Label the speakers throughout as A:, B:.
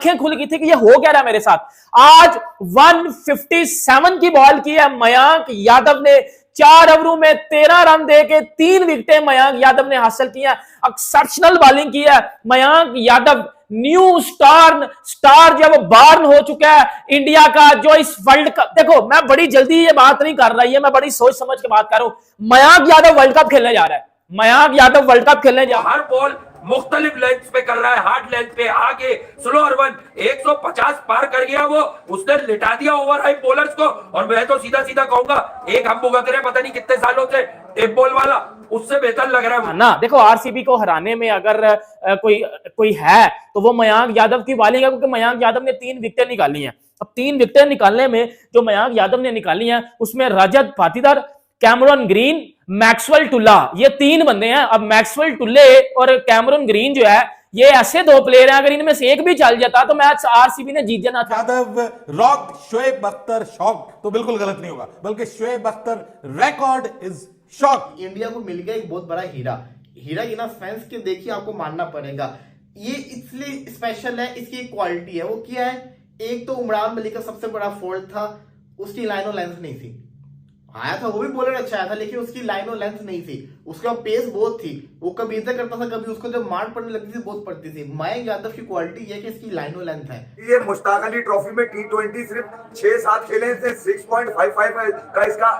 A: आंखें खुल गई थी कि ये हो क्या रहा है मेरे साथ। आज 157 की बॉल की है मयंक यादव ने, 4 ओवरों में 13 रन देके 3 विकेटें मयंक यादव ने हासिल की है। एक्सेप्शनल बॉलिंग की है मयंक यादव। न्यू स्टार जो है वो बॉर्न हो चुका है इंडिया का, जो इस वर्ल्ड कप, देखो मैं बड़ी जल्दी ये बात नहीं कर रही है, मैं बड़ी सोच समझ के बात कर रहा हूं। मयंक यादव वर्ल्ड कप खेलने जा रहा है, मयंक यादव वर्ल्ड कप खेलने जा रहा है।
B: हर बॉल मुख्तलिफ लेंथ पे कर रहा है, हार्ड लेंथ पे आगे स्लोअर वन 150 पार कर गया वो, उसने लिटा दिया ओवर हाई बॉलर्स को। और मैं तो सीधा सीधा कहूंगा एक हम भुगत रहे पता नहीं कितने सालों से टेप बॉल वाला, उससे बेहतर लग रहा है
A: ना। देखो आरसीबी को हराने में अगर कोई है तो वो मयंक यादव की बॉलिंग है, क्योंकि मयंक यादव ने 3 विकेटें निकाली हैं। अब 3 विकेटें निकालने में जो मयंक यादव ने निकाली हैं उसमें Rajat Patidar, Cameron green, Maxwell टुल्ला, ये 3 बंदे हैं। अब मैक्सवेल टुल्ले और कैमरन ग्रीन जो है ये ऐसे 2 प्लेयर हैं, अगर इनमें से एक भी चल जाता तो मैच आरसीबी ने जीत जाना था।
C: यादव रॉक, शोएब अख्तर शॉक तो बिल्कुल गलत नहीं होगा, बल्कि Shoaib Akhtar record is shock.
D: India को मिल गया एक बहुत बड़ा हीरा इन सेंस के, देखिए आपको मानना पड़ेगा ये इसलिए स्पेशल है, इसकी एक क्वालिटी है। वो क्या है, एक तो उमरान मलिक का सबसे बड़ा फॉल्ट था, उसकी लाइन और लेंथ नहीं थी। आया था वो भी बॉलर अच्छा आया था, लेकिन उसकी लाइन और लेंथ नहीं थी, उसका पेस बहुत थी, वो कभी इधर करता था, कभी उसको जब मार पड़ने लगती थी बहुत पड़ती थी। मयंक यादव की क्वालिटी है कि इसकी लाइन और लेंथ है।
B: ये मुश्ताक अली ट्रॉफी में T20 सिर्फ 6-7 खेले थे, 6.55 का इसका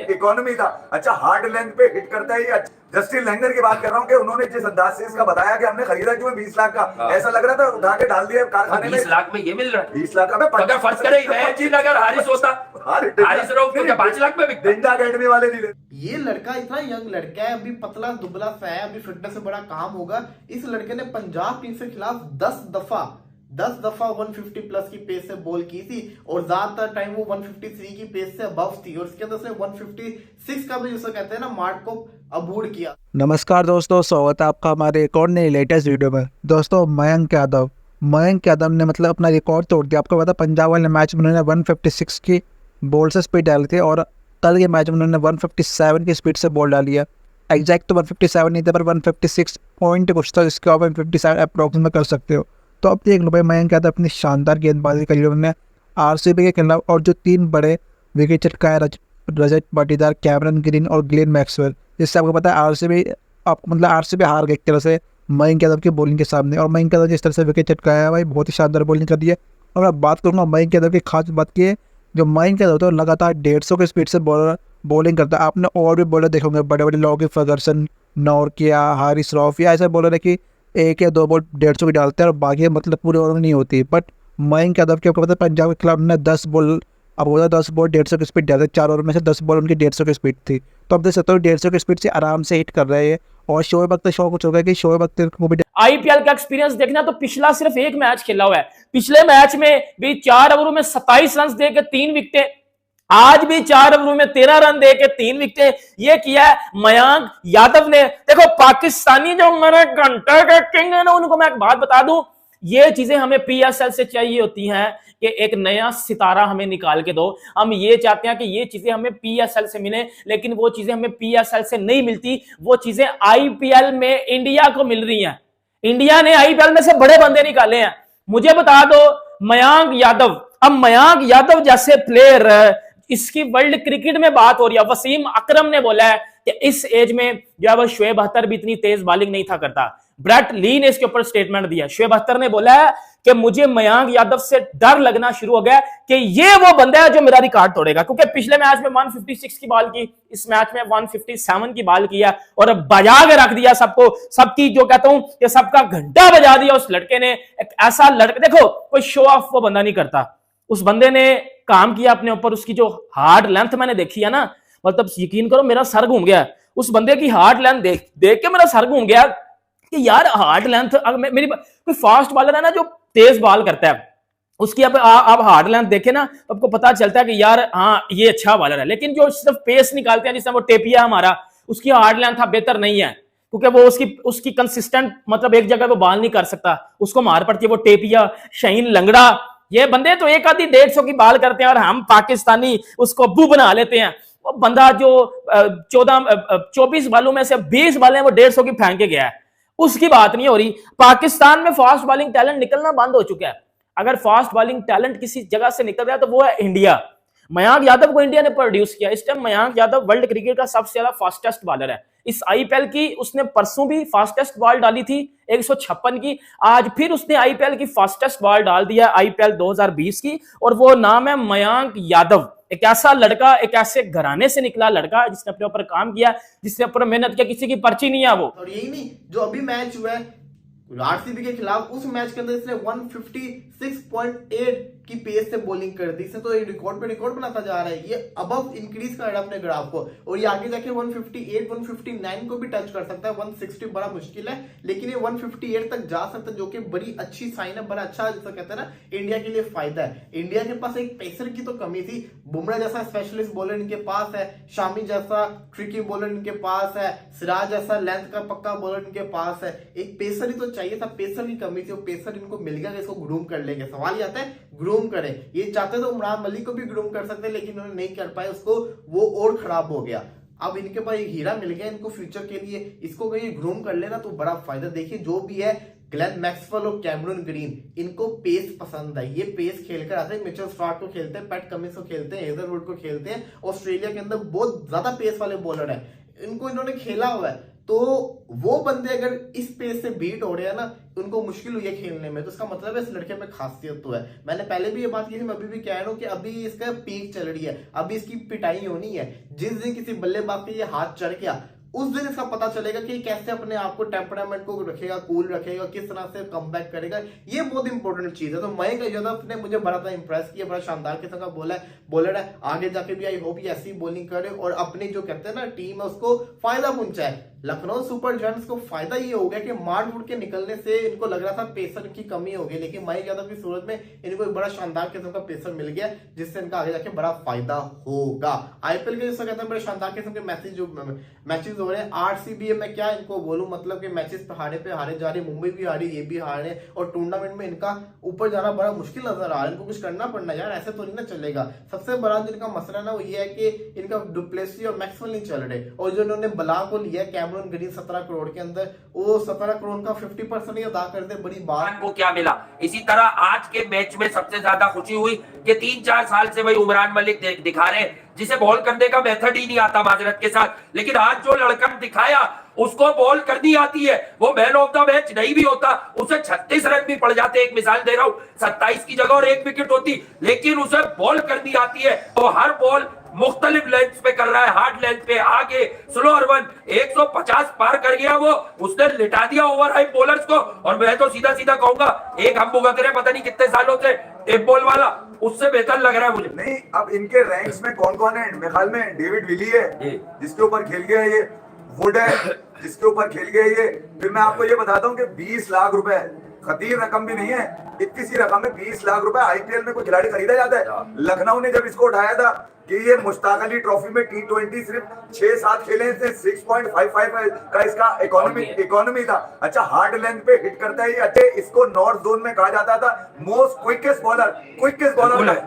B: इकोनॉमी था। अच्छा हार्ड लेंथ पे हिट करता है ये। जस्टिन लैंगर की बात कर रहा हूँ कि उन्होंने जिस अंदाज से इसका बताया कि हमने खरीदा क्यों 20 लाख का, ऐसा लग रहा था उठा के डाल दिया कारखाने में।
E: 20 लाख में ये मिल रहा है,
B: 20 लाख का
E: अगर फर्ज करें अगर हारिस होता, हारिस रऊफ तो क्या 5 लाख में बिकता?
B: डिंडा अकेडमी वाले नहीं लेते।
D: ये लड़का इतना यंग लड़का है, अभी पतला दुबला सा है, अभी फिटनेस से बड़ा काम होगा। इस लड़के ने पंजाब किंग्स के खिलाफ 10 दफा 150 प्लस की पेस से बॉल की थी, और ज्यादातर टाइम वो 153 की पेस से अबव थी, और इसके अंदर से 156 का भी जिसे कहते हैं ना मार्क को अबूर किया।
F: नमस्कार दोस्तों, स्वागत है आपका हमारे एक और नई लेटेस्ट वीडियो में। दोस्तों मयंक यादव ने मतलब अपना रिकॉर्ड तोड़ दिया। आपको पता पंजाब वाले मैच में उन्होंने 156 की बॉल से स्पीड डाली थी, और कल के मैच में उन्होंने 157 की स्पीड से बॉल डाली है। एग्जैक्ट तो 157 नहीं था, पर 156 पॉइंट कुछ था, जिसके आप 157 अप्रॉक्स में कर सकते हो। तो अब देख लो भाई, मयंक यादव अपनी शानदार गेंदबाजी करी उन्होंने आरसीबी के खिलाफ, और जो 3 बड़े wicket चटकाए Rajat Patidar, Cameron green और ग्लेन मैक्सवेल, जिससे आपको पता है आरसीबी हार गई एक तरह से मयंक यादव की बॉलिंग के सामने। और मयंक यादव जिस तरह से विकेट चटकाया है भाई, बहुत ही शानदार बॉलिंग कर दी है। और मैं बात करूँगा मयंक यादव की खास बात की है, जो मयंक यादव तो लगातार 150 की स्पीड से बॉलिंग करता है। आपने और भी बॉलर देखे होंगे, बड़े बड़े लोग, फर्गसन, नॉर्किया, हारिस रऊफ, या ऐसे बॉलर है कि 1 या 2 बॉल 150 की डालते हैं और बाकी मतलब पूरे ओवर में नहीं होती। बट मयंक यादव के आपको पता है पंजाब के खिलाफ ने 10 बॉल 150 की स्पीड डालते, 4 ओवर में से 10 बॉल उनकी 150 की स्पीड थी। तो अब देख सकते हो 150 की स्पीड से आराम से हिट कर रहे हैं। और शोएब अख्तर शौक कुछ हो गया कि शोएब अख्तर को भी
A: आईपीएल का एक्सपीरियंस देखना तो पिछला सिर्फ 1 मैच खेला हुआ है, पिछले मैच में भी 4 ओवरों में 27 रन देकर 3 विकेटें, आज भी 4 ओवरों में 13 रन देके 3 विकेटें ये किया है मयंक यादव ने। देखो पाकिस्तानी जो मेरे घंटे के किंग है ना, उनको मैं एक बात बता दूं, ये चीजें हमें पीएसएल से चाहिए होती हैं कि एक नया सितारा हमें निकाल के दो। हम ये चाहते हैं कि ये चीजें हमें पीएसएल से मिले, लेकिन वो चीजें हमें पीएसएल से नहीं मिलती, वो चीजें आईपीएल में इंडिया को मिल रही हैं। इंडिया ने आईपीएल में से बड़े बंदे निकाले हैं। मुझे बता दो मयंक यादव, अब मयंक यादव जैसे प्लेयर, इसकी वर्ल्ड क्रिकेट में बात हो रही है। वसीम अकरम ने बोला है कि इस एज में जो है वो शोएब अख्तर भी इतनी तेज बॉलिंग नहीं था करता। ब्रेट ली ने इसके ऊपर स्टेटमेंट दिया। शोएब अख्तर ने बोला है कि मुझे मयंक यादव से डर लगना शुरू हो गया कि ये वो बंदा है जो मेरा रिकॉर्ड तोड़ेगा, क्योंकि पिछले मैच में 156 की बॉल की, इस मैच में 157 की बॉल किया और बजा के रख दिया सबको, सबकी जो कहता हूं कि सबका घंटा बजा दिया उस लड़के ने। एक ऐसा लड़का, देखो कोई शो ऑफ वो बंदा नहीं करता, उस बंदे ने काम किया अपने ऊपर। उसकी जो हार्ड लेंथ मैंने देखी है ना, मतलब यकीन करो मेरा सर घूम गया उस बंदे की हार्ड लेंथ देख के मेरा सर घूम गया कि यार हार्ड लेंथ। मेरी कोई फास्ट बॉलर है ना जो तेज बॉल करता है, उसकी आप हार्ड लेंथ देखे ना तो आपको पता चलता है कि यार हाँ ये अच्छा बॉलर है। लेकिन जो सिर्फ पेस निकालते हैं, जिसमें वो टेपिया हमारा, उसकी हार्ड लेंथ बेहतर नहीं है, क्योंकि वो उसकी कंसिस्टेंट मतलब एक जगह वो बॉल नहीं कर सकता, उसको मार पड़ती है। वो टेपिया, शाहीन लंगड़ा, ये बंदे तो 1 आधी 150 की बॉल करते हैं और हम पाकिस्तानी उसको अब्बू बना लेते हैं। वो बंदा जो 24 बॉलों में से 20 बॉलें वो 150 की फेंक के गया है, उसकी बात नहीं हो रही। पाकिस्तान में फास्ट बॉलिंग टैलेंट निकलना बंद हो चुका है। अगर फास्ट बॉलिंग टैलेंट किसी जगह से निकल रहा है तो वो है इंडिया। मयंक यादव को इंडिया ने प्रोड्यूस किया। इस time Mayank Yadav world cricket का सबसे ज्यादा फास्टेस्ट बॉलर है। इस आईपीएल की उसने परसों भी फास्टेस्ट बॉल डाली थी 156 की, आज फिर उसने आईपीएल की फास्टेस्ट बॉल डाल दिया आईपीएल 2020 की, और वो नाम है मयंक यादव। एक ऐसा लड़का, एक ऐसे घराने से निकला लड़का जिसने अपने ऊपर काम किया, जिसने ऊपर मेहनत किया, किसी की पर्ची नहीं है वो।
D: और यही नहीं, जो अभी मैच हुआ है आरसीबी के खिलाफ, उस मैच के अंदर इसने 156.8 की पेस से बॉलिंग कर दी। इसने तो ये रिकॉर्ड पे रिकॉर्ड बनाता जा रहा है। ये अबव इंक्रीज कर रहा है अपने ग्राफ को, और ये आगे जाके 158 159 को भी टच कर सकता है। 160 बड़ा मुश्किल है, लेकिन ये 158 तक जा सकता है, जो कि बड़ी अच्छी साइन है, बड़ा अच्छा जैसा कहते हैं ना, इंडिया के लिए फायदा है। इंडिया के पास एक पेसर की तो कमी थी। बुमराह जैसा स्पेशलिस्ट बॉलर इनके पास है, शामी जैसा ट्रिकी बॉलर इनके पास है, सिराज जैसा लेंथ का पक्का बॉलर इनके पास है। एक पेसर ही तो चाहिए था, पेसर की कमी थी, वो पेसर इनको मिल गया, इसको ग्रूम कर लेंगे। सवाल ये आता है ग्रूम करें, ये चाहते तो उमरान मलिक को भी ग्रूम कर सकते, लेकिन उन्होंने नहीं कर पाए, उसको वो और खराब हो गया। अब इनके पास एक हीरा मिल गया इनको फ्यूचर के लिए, इसको कहीं ग्रूम कर लेना तो बड़ा फायदा। देखिए जो भी है, ग्लेन मैक्सवेल और कैमरून ग्रीन, इनको पेस पसंद है, ये पेस खेलकर आते हैं। मिचेल स्टार्क को खेलते हैं, पैट कमिंस को खेलते हैं, हेजलवुड को खेलते हैं। ऑस्ट्रेलिया के अंदर बहुत ज्यादा पेस वाले बॉलर है, इनको इन्होंने खेला हुआ है। तो वो बंदे अगर इस पेस से बीट हो रहे हैं ना, उनको मुश्किल हुई है खेलने में, तो इसका मतलब है इस लड़के में खासियत तो है। मैंने पहले भी ये बात की थी, मैं अभी भी कह रहा हूं कि अभी इसका पीक चल रही है, अभी इसकी पिटाई होनी है। जिस दिन किसी बल्लेबाज के ये हाथ चढ़ गया, उस दिन इसका पता चलेगा कि कैसे अपने आप को, टेम्परामेंट को रखेगा, कूल रखेगा, किस तरह से कमबैक करेगा। ये बहुत इंपॉर्टेंट चीज है। तो मयंक यादव ने मुझे बड़ा था इंप्रेस किया, बड़ा शानदार किस्म का बॉलर है। आगे जाके भी आई होप ये ऐसी बॉलिंग करे और अपनी जो कहते हैं ना टीम है उसको फायदा पहुंचाए। लखनऊ सुपर जायंट्स को फायदा ये हो गया कि मार मुड़ के निकलने से इनको लग रहा था पेसर की कमी हो गई, लेकिन मयंक यादव की सूरत में इनको एक बड़ा शानदार किस्म का पेसर मिल गया, जिससे इनका आगे जाके बड़ा फायदा होगा। आईपीएल के जैसा कहते हैं बड़े शानदार किस्म के मैचेस हो रहे हैं। आरसीबी में क्या इनको बोलूं, मतलब कि मैचेस पे हारे जा रही, मुंबई भी हारी, ये भी हारे, और टूर्नामेंट में इनका ऊपर जाना बड़ा मुश्किल नजर आ रहा है। इनको कुछ करना पड़ना यार, ऐसे तो नहीं ना चलेगा। सबसे बड़ा जिनका मसला ना वो ये है कि इनका डुप्लेसी और मैक्सवेल नहीं चल रहे, और जो इन्होंने बला को लिया कैमरून ग्रीन 17 करोड़ के अंदर, वो 17 करोड़ का 50% ही अदा कर दे, बड़ी बात।
E: को क्या मिला? इसी तरह आज के मैच में सबसे ज्यादा खुशी हुई कि 3-4 साल से भाई उमरान मलिक दिखा रहे, जिसे बॉल करने का मेथड ही नहीं आता माजरत के साथ, लेकिन आज जो लड़का दिखाया उसको बॉल करनी आती है, वो मैन ऑफ द मैच नहीं भी होता, उसे 36 रन भी पड़ जाते। एक मिसाल दे रहा हूं, 27 की जगह और 1 विकेट होती, लेकिन उसे बॉल करनी आती है, तो हर बॉल मुख्तलिफ लेंथ पे कर रहा है, हार्ड लेंथ पे, आगे स्लोअर वन 150 पार कर गया वो, उसने लिटा दिया ओवर हाइप बॉलर्स को। और मैं तो सीधा सीधा कहूंगा, एक हम भुगत पता नहीं कितने सालों से टेप बॉल वाला, उससे बेहतर लग रहा है मुझे।
B: नहीं, अब इनके रैंक्स में कौन कौन है? मेरे ख्याल में डेविड विली है जिसके ऊपर खेल गया ये, वुड है जिसके ऊपर खेल गया ये। फिर मैं आपको ये बताता हूँ कि 20 लाख रुपए, खतीर रकम भी नहीं है, इतनी सी रकम है 20 लाख रुपए आईपीएल में कोई खिलाड़ी खरीदा जाता है। लखनऊ ने जब इसको उठाया था कि ये मुश्ताक अली ट्रॉफी में T20 सिर्फ 6-7 खेले थे, 6.55 का इसका इकोनॉमी था। अच्छा, हार्ड लेंथ पे हिट करता है ये। अच्छे, इसको नॉर्थ जोन में कहा जाता था most quickest bowler,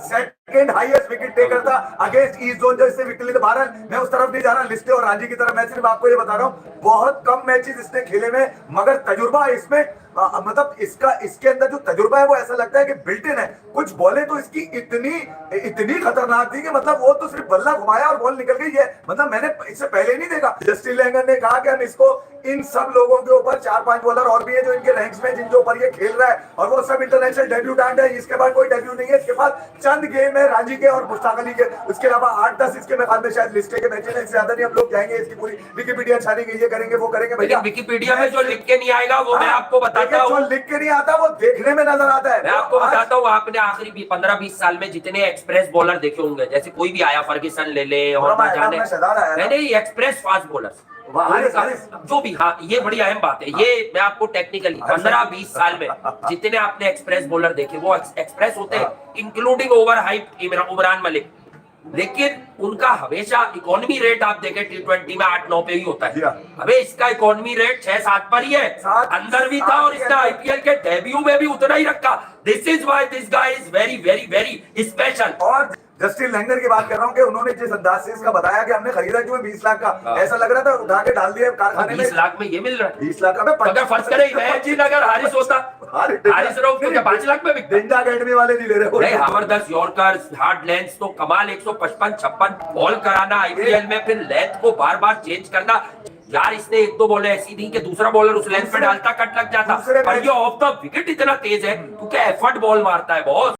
B: second highest wicket taker था अगेंस्ट ईस्ट जोन, जो इससे विकेट लेते बाहर। मैं उस तरफ नहीं जा रहा लिस्टे और रांची की तरफ, मैं सिर्फ आपको ये बता रहा हूँ बहुत कम मैचेस इसने खेले में, मगर तजुर्बा इसमें मतलब इसके अंदर जो तजुर्बा है वो ऐसा लगता है कि बिल्ट इन है। कुछ बॉलें तो इसकी इतनी खतरनाक थी कि मतलब वो तो सिर्फ बल्ला घुमाया और बॉल निकल गई है, मतलब मैंने इससे पहले नहीं देखा। जस्टिन लैंगर ने कहा कि हम इसको, इन सब लोगों के ऊपर 4-5 बॉलर और भी है जो इनके रैंक्स में, जिनके ऊपर ये खेल रहा है, और वो सब इंटरनेशनल डेब्यूटेंट है। इसके बाद कोई डेब्यू नहीं है, इसके पास चंद गेम है रांची के और मुश्ताक अली के, उसके अलावा 8-10 इसके में ख्याल में शायद लिस्टे के मैचेस हैं, इससे ज्यादा नहीं। हम लोग जाएंगे इसकी पूरी विकिपीडिया छानेंगे, ये करेंगे वो करेंगे भैया।
E: विकिपीडिया में जो लिख के नहीं आएगा वो मैं आपको बताता हूँ,
B: जो लिख के नहीं आता वो देखने में नजर आता है।
E: मैं आपको बताता हूँ, आपने आखिरी 15-20 साल में जितने एक्सप्रेस बॉलर देखे होंगे, जैसे कोई भी आया, फर्ग्यूसन ले ले और नहीं, एक्सप्रेस फास्ट बॉलर जो भी, हाँ ये बड़ी अहम बात है। ये मैं आपको टेक्निकली 15-20 साल में जितने आपने एक्सप्रेस बॉलर देखे वो एक्सप्रेस होते हैं, including over hype Umran Malik, लेकिन उनका हमेशा इकोनॉमी रेट आप देखें T20 में 8-9 पे ही होता है। अबे इसका इकोनॉमी रेट 6-7 पर ही है, अंदर भी था, और इसने आईपीएल के डेब्यू में भी उतना ही रखा। This is why this guy is very very very special.
B: और जस्टिन लैंगर की बात कर रहा हूँ कि उन्होंने जिस अंदाज से इसका बताया कि हमने खरीदा क्यों 20 लाख का, ऐसा लग रहा था उठा के डाल दिया कारखाने में।
E: 20 लाख में ये मिल रहा है।
B: 20 लाख का
E: अगर फर्ज करें मैच अगर हारिस होता, हारिस रऊफ तो क्या 5 लाख में बिकता?
B: डेंडा अकेडमी वाले नहीं ले रहे।
E: जबरदस्त यॉर्कर्स, हार्ड लेंथ तो कमाल, 155-56 बॉल कराना आईपीएल में, फिर लेंथ को बार बार चेंज करना। यार इसने एक दो बॉलें ऐसी दी कि दूसरा बॉलर उस लेंथ पे डालता, कट लग जाता। पर ये ऑफ द विकेट इतना तेज है क्योंकि एफर्ट बॉल मारता है बहुत।